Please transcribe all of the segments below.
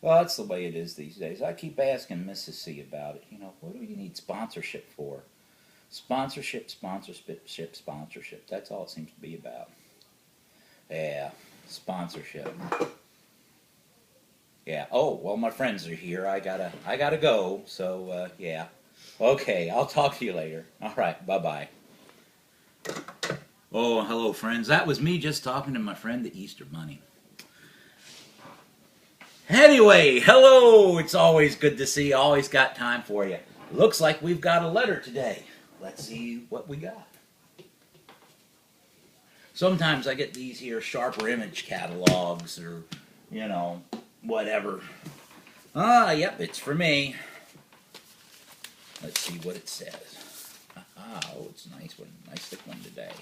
Well, that's the way it is these days. I keep asking Mrs. C about it. What do you need sponsorship for? Sponsorship, sponsorship, sponsorship. That's all it seems to be about. Yeah, sponsorship. Yeah. Oh, well, my friends are here. I gotta go. So, yeah. Okay, I'll talk to you later. All right, bye-bye. Oh, hello, friends. That was me just talking to my friend, the Easter Bunny. Anyway, hello. It's always good to see you. Always got time for you. Looks like we've got a letter today. Let's see what we got. Sometimes I get these here sharper image catalogs or, whatever. Yep, it's for me. Let's see what it says. Oh, it's a nice one. Nice thick one today.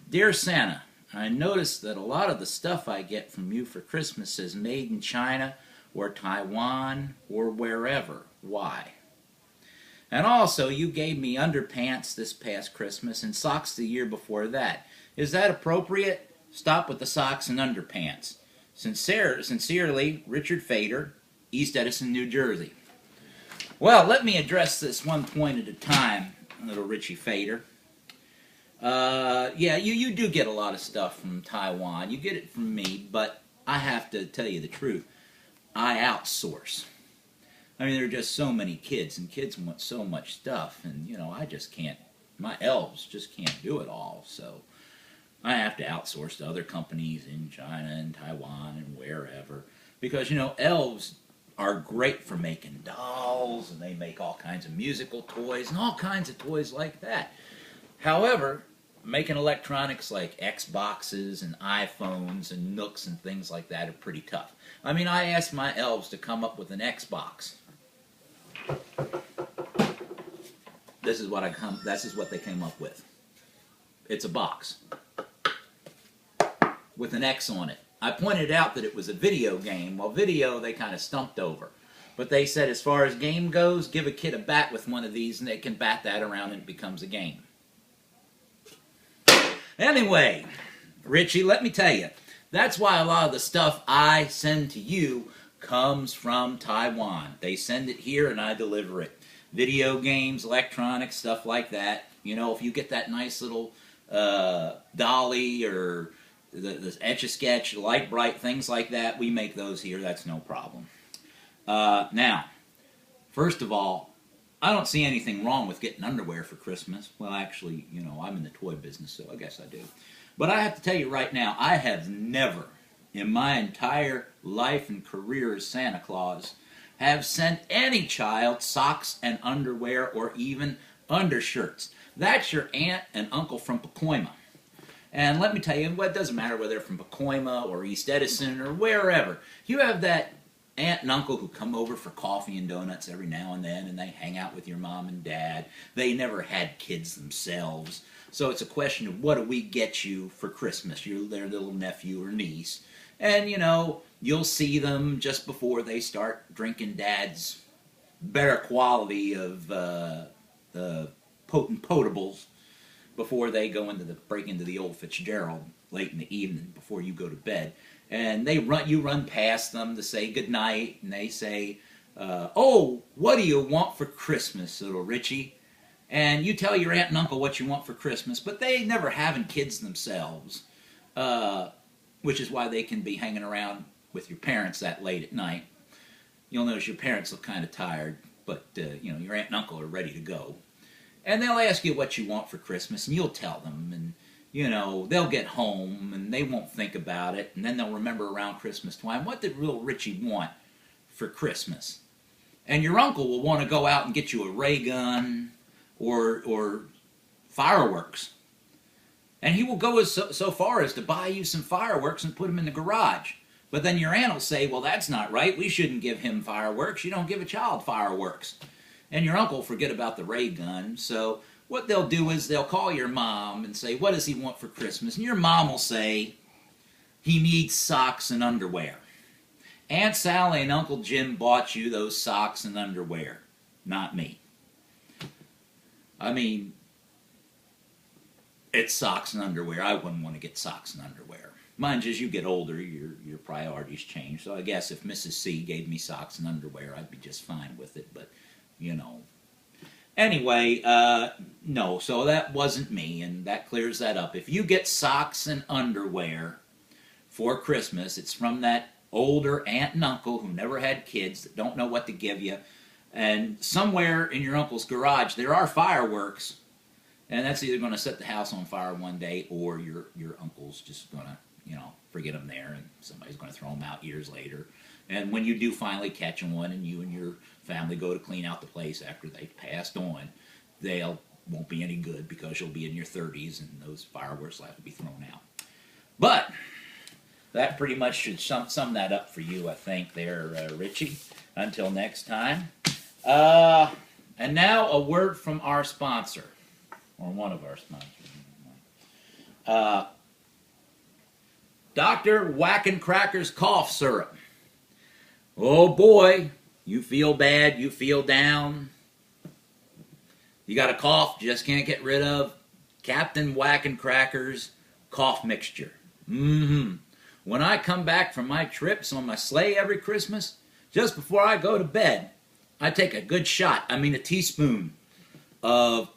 Dear Santa, I noticed that a lot of the stuff I get from you for Christmas is made in China or Taiwan or wherever. Why? And also, you gave me underpants this past Christmas and socks the year before that. Is that appropriate? Stop with the socks and underpants. Sincerely, Richard Fader, East Edison, New Jersey. Well, let me address this one point at a time, little Richie Fader. Yeah, you do get a lot of stuff from Taiwan. You get it from me, but I have to tell you the truth. I outsource. I mean, there are just so many kids, and kids want so much stuff, and, I just can't, my elves just can't do it all, so I have to outsource to other companies in China and Taiwan and wherever, because, elves are great for making dolls, and they make all kinds of musical toys and all kinds of toys like that. However, making electronics like Xboxes and iPhones and Nooks and things like that are pretty tough. I mean, I asked my elves to come up with an Xbox. This is what they came up with. It's a box with an X on it. I pointed out that it was a video game. Well, video they kind of stumped over. But they said as far as game goes, give a kid a bat with one of these and they can bat that around and it becomes a game. Anyway, Richie, let me tell you, that's why a lot of the stuff I send to you comes from Taiwan. They send it here and I deliver it. Video games, electronics, stuff like that. If you get that nice little dolly or the Etch-a-Sketch, Light Bright, things like that, we make those here. That's no problem. Now, first of all, I don't see anything wrong with getting underwear for Christmas. Well, actually, I'm in the toy business, so I guess I do. But I have to tell you right now, I have never, in my entire life and career as Santa Claus, have sent any child socks and underwear or even undershirts. That's your aunt and uncle from Pacoima. And let me tell you, it doesn't matter whether they're from Pacoima or East Edison or wherever. You have that aunt and uncle who come over for coffee and donuts every now and then, and they hang out with your mom and dad. They never had kids themselves. So it's a question of what do we get you for Christmas, their little nephew or niece. And, you'll see them just before they start drinking Dad's better quality of potent potables before they break into the old Fitzgerald late in the evening before you go to bed. And you run past them to say goodnight, and they say, oh, what do you want for Christmas, little Richie? And you tell your aunt and uncle what you want for Christmas, but they never having kids themselves, which is why they can be hanging around with your parents that late at night. You'll notice your parents look kind of tired, but your aunt and uncle are ready to go. And they'll ask you what you want for Christmas, and you'll tell them, and they'll get home, and they won't think about it, and then they'll remember around Christmas time, what did little Richie want for Christmas? And your uncle will want to go out and get you a ray gun or fireworks. And he will go so far as to buy you some fireworks and put them in the garage. But then your aunt will say, well, that's not right. We shouldn't give him fireworks. You don't give a child fireworks. And your uncle will forget about the ray gun. So what they'll do is they'll call your mom and say, what does he want for Christmas? And your mom will say, he needs socks and underwear. Aunt Sally and Uncle Jim bought you those socks and underwear, not me. I mean, it's socks and underwear. I wouldn't want to get socks and underwear. Mind you, as you get older, your priorities change. So I guess if Mrs. C gave me socks and underwear, I'd be just fine with it. But, you know. Anyway, no, so that wasn't me, and that clears that up. If you get socks and underwear for Christmas, it's from that older aunt and uncle who never had kids that don't know what to give you. And somewhere in your uncle's garage, there are fireworks. And that's either going to set the house on fire one day, or your uncle's just going to, forget them there, and somebody's going to throw them out years later. And when you do finally catch one, and you and your family go to clean out the place after they've passed on, they won't be any good because you'll be in your 30s, and those fireworks will have to be thrown out. But that pretty much should sum that up for you, I think, there, Richie. Until next time. And now a word from our sponsor, or one of our sponsors. Dr. Whackin' Crackers Cough Syrup. Oh boy, you feel bad, you feel down. You got a cough, just can't get rid of. Captain Whackin' Crackers Cough Mixture. When I come back from my trips on my sleigh every Christmas, just before I go to bed, I take a good shot, a teaspoon of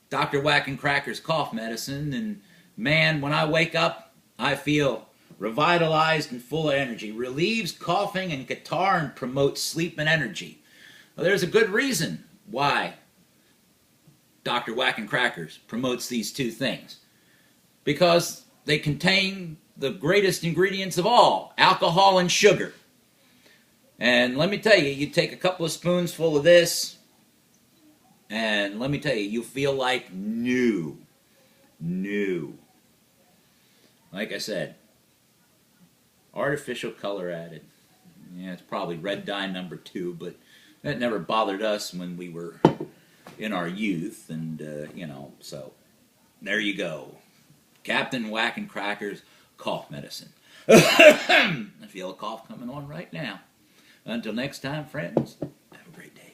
Dr. Whackin' Crackers cough medicine, and man, when I wake up, I feel revitalized and full of energy. Relieves coughing and catarrh and promotes sleep and energy. Well, there's a good reason why Dr. Whackin' Crackers promotes these two things. Because they contain the greatest ingredients of all, alcohol and sugar. And let me tell you, you take a couple of spoons full of this, and let me tell you, you feel like new. Like I said, artificial color added. Yeah, it's probably red dye number 2, but that never bothered us when we were in our youth, and, so there you go. Captain Whackin' Crackers cough medicine. I feel a cough coming on right now. Until next time, friends, have a great day.